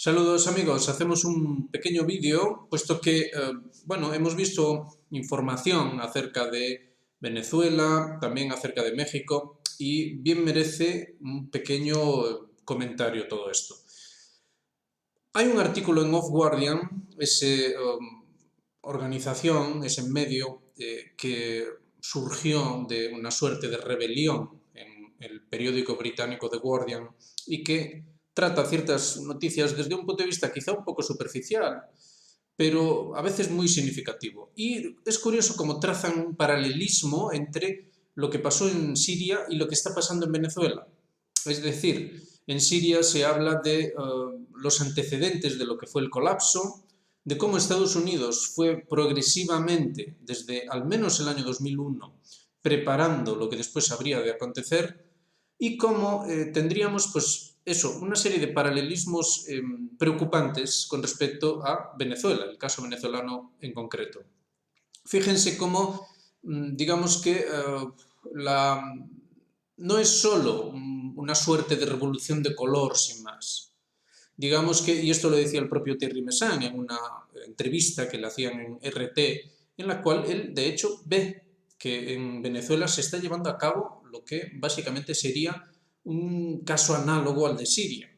Saludos amigos, hacemos un pequeño vídeo puesto que, hemos visto información acerca de Venezuela, también acerca de México y bien merece un pequeño comentario todo esto. Hay un artículo en Off Guardian, organización, ese medio que surgió de una suerte de rebelión en el periódico británico The Guardian y que trata ciertas noticias desde un punto de vista quizá un poco superficial, pero a veces muy significativo. Y es curioso cómo trazan un paralelismo entre lo que pasó en Siria y lo que está pasando en Venezuela. Es decir, en Siria se habla de los antecedentes de lo que fue el colapso, de cómo Estados Unidos fue progresivamente, desde al menos el año 2001, preparando lo que después habría de acontecer, y cómo tendríamos, pues eso, una serie de paralelismos preocupantes con respecto a Venezuela, el caso venezolano en concreto. Fíjense cómo, digamos que no es solo una suerte de revolución de color sin más. Digamos que, y esto lo decía el propio Thierry Mesin en una entrevista que le hacían en RT, en la cual él de hecho ve que en Venezuela se está llevando a cabo lo que básicamente sería un caso análogo al de Siria.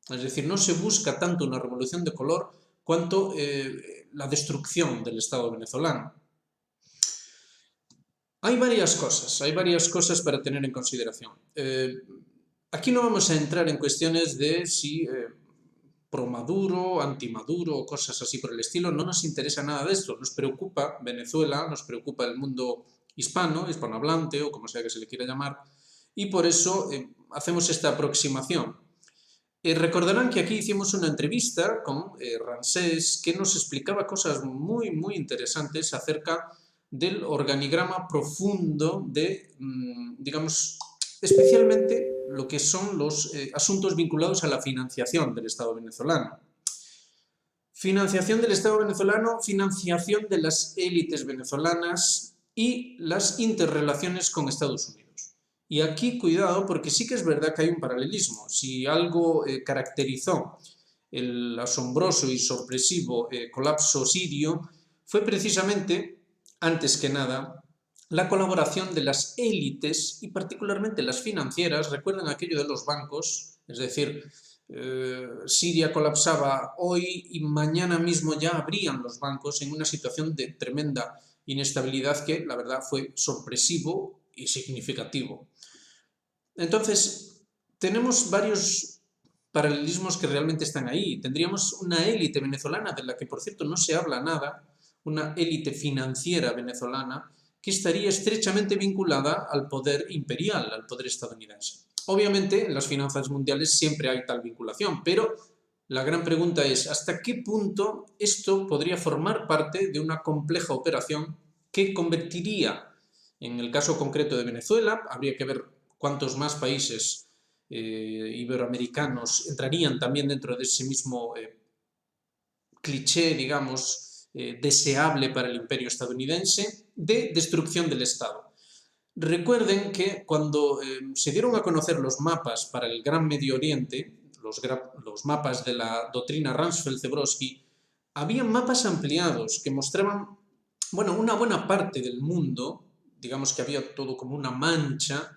Es decir, no se busca tanto una revolución de color cuanto la destrucción del Estado venezolano. Hay varias cosas para tener en consideración. Aquí no vamos a entrar en cuestiones de si pro-Maduro, anti-Maduro o cosas así por el estilo. No nos interesa nada de esto. Nos preocupa Venezuela, nos preocupa el mundo hispanohablante o como sea que se le quiera llamar, y por eso hacemos esta aproximación. Recordarán que aquí hicimos una entrevista con Ramsés que nos explicaba cosas muy, muy interesantes acerca del organigrama profundo de, digamos, especialmente lo que son los asuntos vinculados a la financiación del Estado venezolano. Financiación del Estado venezolano, financiación de las élites venezolanas y las interrelaciones con Estados Unidos. Y aquí cuidado porque sí que es verdad que hay un paralelismo. Si algo caracterizó el asombroso y sorpresivo colapso sirio fue precisamente, antes que nada, la colaboración de las élites y particularmente las financieras. Recuerden aquello de los bancos, es decir, Siria colapsaba hoy y mañana mismo ya abrían los bancos en una situación de tremenda inestabilidad que la verdad fue sorpresivo y significativo. Entonces, tenemos varios paralelismos que realmente están ahí. Tendríamos una élite venezolana de la que, por cierto, no se habla nada, una élite financiera venezolana que estaría estrechamente vinculada al poder imperial, al poder estadounidense. Obviamente, en las finanzas mundiales siempre hay tal vinculación, pero la gran pregunta es ¿hasta qué punto esto podría formar parte de una compleja operación que convertiría, en el caso concreto de Venezuela, habría que ver cuántos más países iberoamericanos entrarían también dentro de ese mismo cliché, digamos, deseable para el imperio estadounidense, de destrucción del Estado. Recuerden que cuando se dieron a conocer los mapas para el Gran Medio Oriente, los mapas de la doctrina Rumsfeld-Zebrowski, había mapas ampliados que mostraban, bueno, una buena parte del mundo, digamos que había todo como una mancha,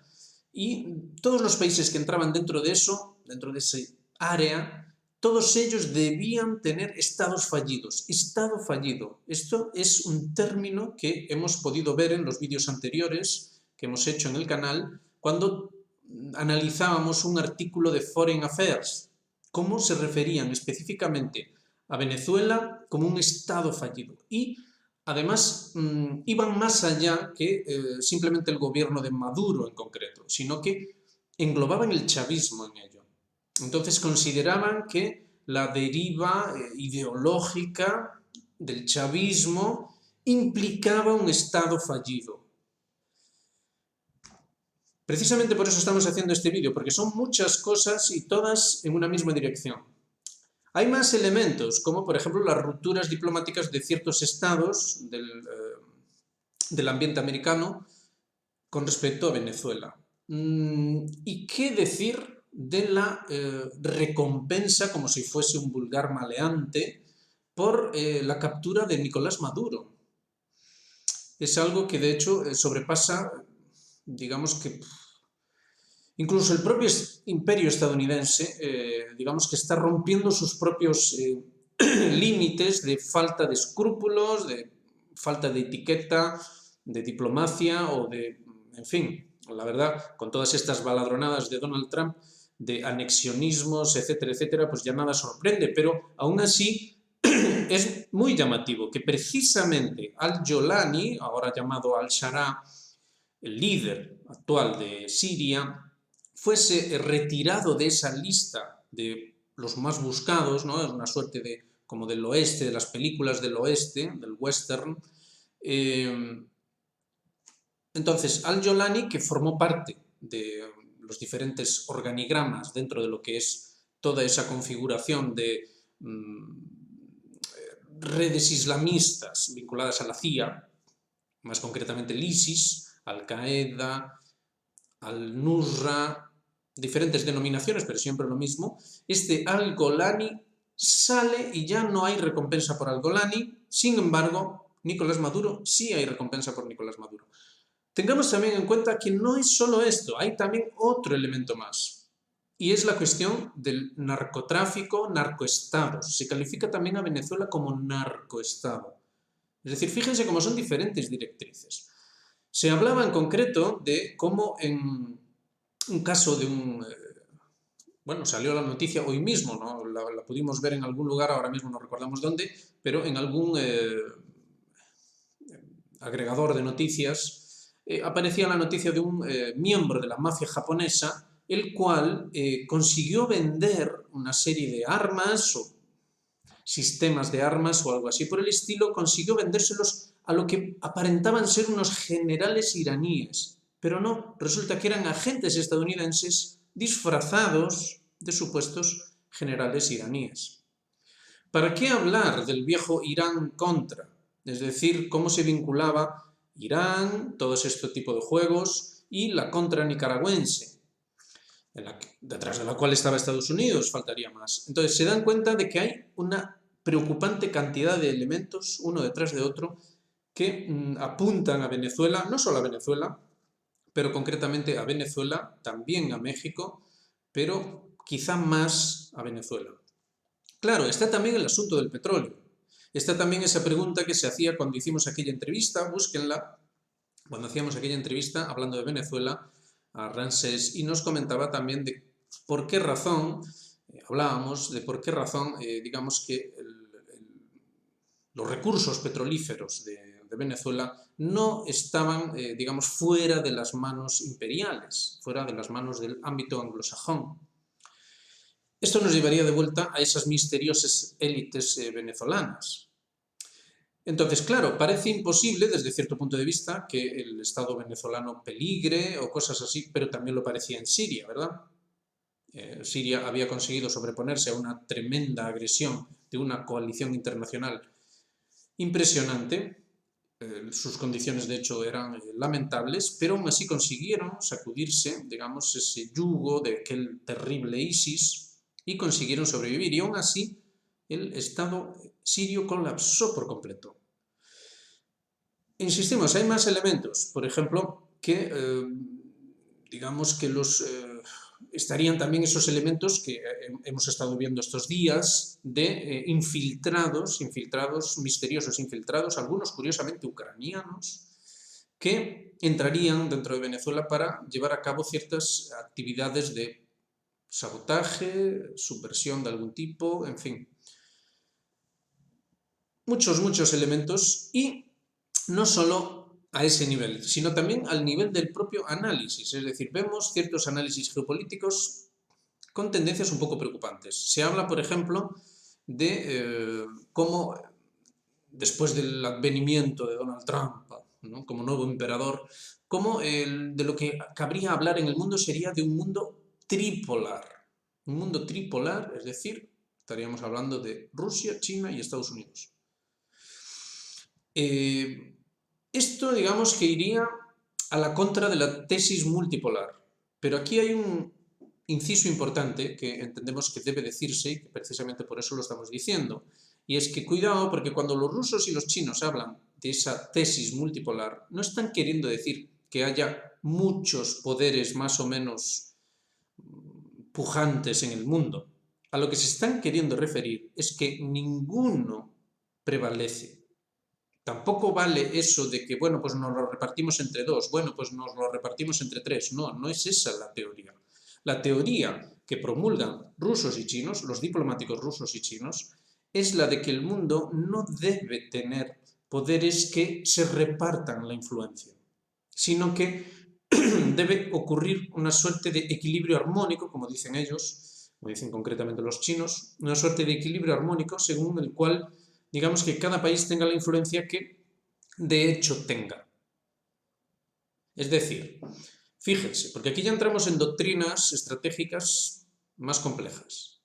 y todos los países que entraban dentro de eso, dentro de ese área, todos ellos debían tener estados fallidos. Estado fallido. Esto es un término que hemos podido ver en los vídeos anteriores que hemos hecho en el canal cuando analizábamos un artículo de Foreign Affairs. Cómo se referían específicamente a Venezuela como un estado fallido. Y además, iban más allá que simplemente el gobierno de Maduro en concreto, sino que englobaban el chavismo en ello. Entonces consideraban que la deriva ideológica del chavismo implicaba un Estado fallido. Precisamente por eso estamos haciendo este vídeo, porque son muchas cosas y todas en una misma dirección. Hay más elementos, como por ejemplo las rupturas diplomáticas de ciertos estados del ambiente americano con respecto a Venezuela. ¿Y qué decir de la recompensa, como si fuese un vulgar maleante, por la captura de Nicolás Maduro. Es algo que de hecho sobrepasa, digamos que incluso el propio imperio estadounidense, digamos que está rompiendo sus propios límites de falta de escrúpulos, de falta de etiqueta, de diplomacia o de, en fin, la verdad, con todas estas baladronadas de Donald Trump, de anexionismos, etcétera, etcétera, pues ya nada sorprende, pero aún así es muy llamativo que precisamente al-Jolani, ahora llamado al-Sharaa, el líder actual de Siria, fuese retirado de esa lista de los más buscados, ¿no? Es una suerte de como del oeste, de las películas del oeste, del western. Entonces, al-Jolani, que formó parte de los diferentes organigramas dentro de lo que es toda esa configuración de redes islamistas vinculadas a la CIA, más concretamente el ISIS, Al-Qaeda, Al-Nusra, diferentes denominaciones, pero siempre lo mismo. Este Al-Golani sale y ya no hay recompensa por Al-Golani. Sin embargo, Nicolás Maduro, sí hay recompensa por Nicolás Maduro. Tengamos también en cuenta que no es solo esto, hay también otro elemento más. Y es la cuestión del narcotráfico, narcoestados. Se califica también a Venezuela como narcoestado. Es decir, fíjense cómo son diferentes directrices. Se hablaba en concreto de cómo en un caso de un... bueno, salió la noticia hoy mismo, ¿no? La pudimos ver en algún lugar, ahora mismo no recordamos dónde, pero en algún agregador de noticias aparecía la noticia de un miembro de la mafia japonesa, el cual consiguió vender una serie de armas o sistemas de armas o algo así por el estilo, consiguió vendérselos a lo que aparentaban ser unos generales iraníes, pero no, resulta que eran agentes estadounidenses disfrazados de supuestos generales iraníes. ¿Para qué hablar del viejo Irán-Contra? Es decir, cómo se vinculaba Irán, todo este tipo de juegos, y la Contra nicaragüense, detrás de la cual estaba Estados Unidos, faltaría más. Entonces se dan cuenta de que hay una preocupante cantidad de elementos, uno detrás de otro, que apuntan a Venezuela, no solo a Venezuela, pero concretamente a Venezuela, también a México, pero quizá más a Venezuela. Claro, está también el asunto del petróleo. Está también esa pregunta que se hacía cuando hicimos aquella entrevista, búsquenla, cuando hacíamos aquella entrevista hablando de Venezuela a Ramsés, y nos comentaba también de por qué razón, hablábamos de por qué razón, digamos que los recursos petrolíferos de Venezuela no estaban, digamos, fuera de las manos imperiales, fuera de las manos del ámbito anglosajón. Esto nos llevaría de vuelta a esas misteriosas élites venezolanas. Entonces, claro, parece imposible desde cierto punto de vista que el Estado venezolano peligre o cosas así, pero también lo parecía en Siria, ¿verdad? Siria había conseguido sobreponerse a una tremenda agresión de una coalición internacional impresionante. Sus condiciones, de hecho, eran lamentables, pero aún así consiguieron sacudirse, digamos, ese yugo de aquel terrible ISIS y consiguieron sobrevivir. Y aún así, el Estado sirio colapsó por completo. Insistimos, hay más elementos, por ejemplo, que digamos que estarían también esos elementos que hemos estado viendo estos días de infiltrados, misteriosos infiltrados, algunos curiosamente ucranianos, que entrarían dentro de Venezuela para llevar a cabo ciertas actividades de sabotaje, subversión de algún tipo, en fin. Muchos elementos y no solo a ese nivel, sino también al nivel del propio análisis. Es decir, vemos ciertos análisis geopolíticos con tendencias un poco preocupantes. Se habla, por ejemplo, de cómo después del advenimiento de Donald Trump, ¿no?, como nuevo emperador, cómo de lo que cabría hablar en el mundo sería de un mundo tripolar. Un mundo tripolar, es decir, estaríamos hablando de Rusia, China y Estados Unidos. Esto, digamos, que iría a la contra de la tesis multipolar. Pero aquí hay un inciso importante que entendemos que debe decirse y que precisamente por eso lo estamos diciendo. Y es que cuidado, porque cuando los rusos y los chinos hablan de esa tesis multipolar, no están queriendo decir que haya muchos poderes más o menos pujantes en el mundo. A lo que se están queriendo referir es que ninguno prevalece. Tampoco vale eso de que, bueno, pues nos lo repartimos entre dos, bueno, pues nos lo repartimos entre tres. No, no es esa la teoría. La teoría que promulgan rusos y chinos, los diplomáticos rusos y chinos, es la de que el mundo no debe tener poderes que se repartan la influencia, sino que debe ocurrir una suerte de equilibrio armónico, como dicen ellos, como dicen concretamente los chinos, una suerte de equilibrio armónico según el cual, digamos, que cada país tenga la influencia que de hecho tenga. Es decir, fíjense, porque aquí ya entramos en doctrinas estratégicas más complejas.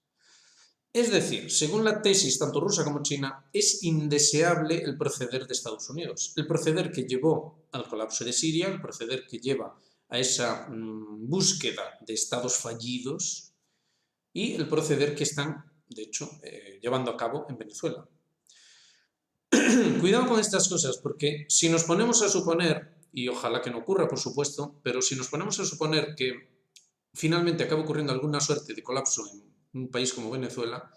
Es decir, según la tesis tanto rusa como china, es indeseable el proceder de Estados Unidos. El proceder que llevó al colapso de Siria, el proceder que lleva a esa búsqueda de estados fallidos y el proceder que están, de hecho, llevando a cabo en Venezuela. Cuidado con estas cosas, porque si nos ponemos a suponer, y ojalá que no ocurra, por supuesto, pero si nos ponemos a suponer que finalmente acaba ocurriendo alguna suerte de colapso en un país como Venezuela,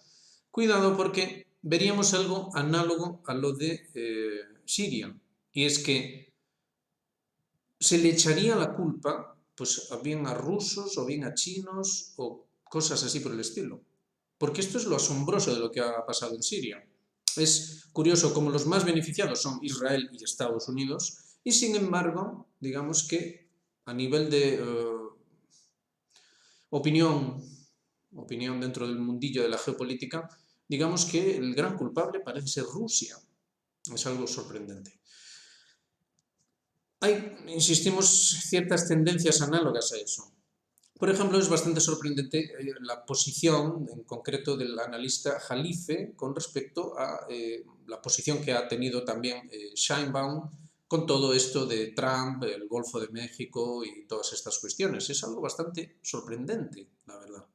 cuidado porque veríamos algo análogo a lo de Siria, y es que se le echaría la culpa pues bien a rusos o bien a chinos o cosas así por el estilo. Porque esto es lo asombroso de lo que ha pasado en Siria. Es curioso como los más beneficiados son Israel y Estados Unidos y sin embargo, digamos que a nivel de opinión dentro del mundillo de la geopolítica, digamos que el gran culpable parece ser Rusia. Es algo sorprendente. Hay, insistimos, ciertas tendencias análogas a eso. Por ejemplo, es bastante sorprendente la posición en concreto del analista Jalife con respecto a la posición que ha tenido también Sheinbaum con todo esto de Trump, el Golfo de México y todas estas cuestiones. Es algo bastante sorprendente, la verdad.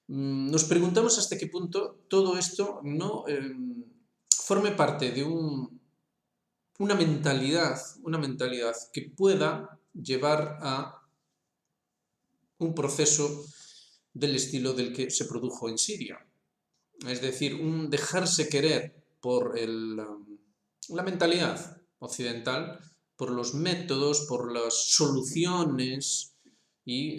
Nos preguntamos hasta qué punto todo esto no forme parte de una mentalidad que pueda llevar a un proceso del estilo del que se produjo en Siria. Es decir, un dejarse querer por la mentalidad occidental, por los métodos, por las soluciones y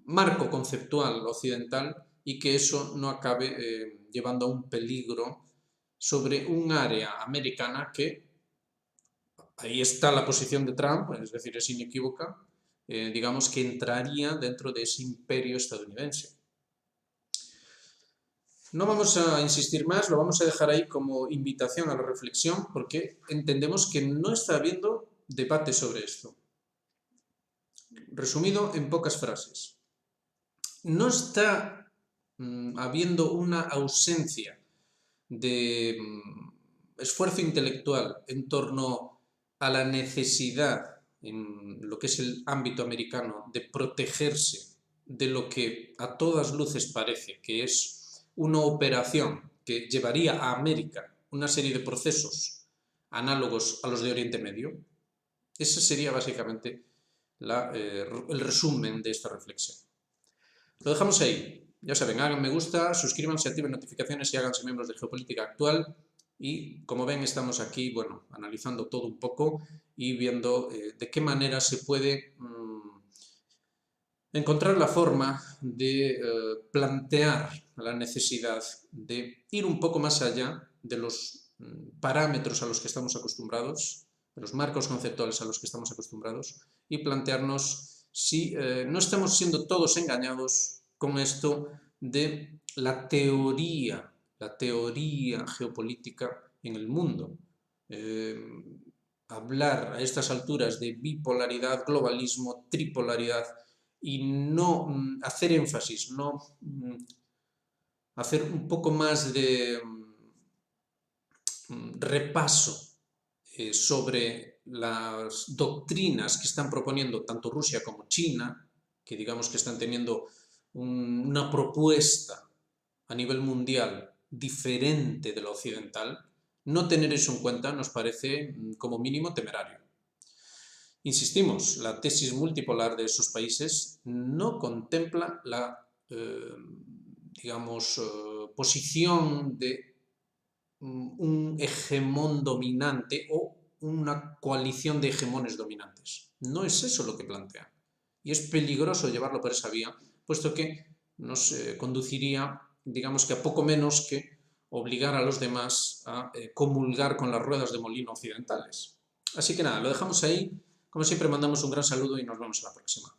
marco conceptual occidental y que eso no acabe llevando a un peligro sobre un área americana que, ahí está la posición de Trump, es decir, es inequívoca, digamos que entraría dentro de ese imperio estadounidense. No vamos a insistir más, lo vamos a dejar ahí como invitación a la reflexión porque entendemos que no está habiendo debate sobre esto. Resumido en pocas frases. No está habiendo una ausencia de esfuerzo intelectual en torno a la necesidad en lo que es el ámbito americano de protegerse de lo que a todas luces parece que es una operación que llevaría a América una serie de procesos análogos a los de Oriente Medio. Ese sería básicamente el resumen de esta reflexión. Lo dejamos ahí. Ya saben, hagan me gusta, suscríbanse, activen notificaciones y háganse miembros de Geopolítica Actual. Y como ven, estamos aquí, bueno, analizando todo un poco y viendo de qué manera se puede encontrar la forma de plantear la necesidad de ir un poco más allá de los parámetros a los que estamos acostumbrados, de los marcos conceptuales a los que estamos acostumbrados y plantearnos si no estamos siendo todos engañados con esto de la teoría geopolítica en el mundo. Hablar a estas alturas de bipolaridad, globalismo, tripolaridad y no hacer énfasis, no hacer un poco más de repaso sobre las doctrinas que están proponiendo tanto Rusia como China, que digamos que están teniendo una propuesta a nivel mundial diferente de la occidental, no tener eso en cuenta nos parece como mínimo temerario. Insistimos, la tesis multipolar de esos países no contempla la, posición de un hegemón dominante o una coalición de hegemones dominantes. No es eso lo que plantean. Y es peligroso llevarlo por esa vía, puesto que nos conduciría, digamos que a poco menos que obligar a los demás a comulgar con las ruedas de molino occidentales. Así que nada, lo dejamos ahí. Como siempre, mandamos un gran saludo y nos vemos en la próxima.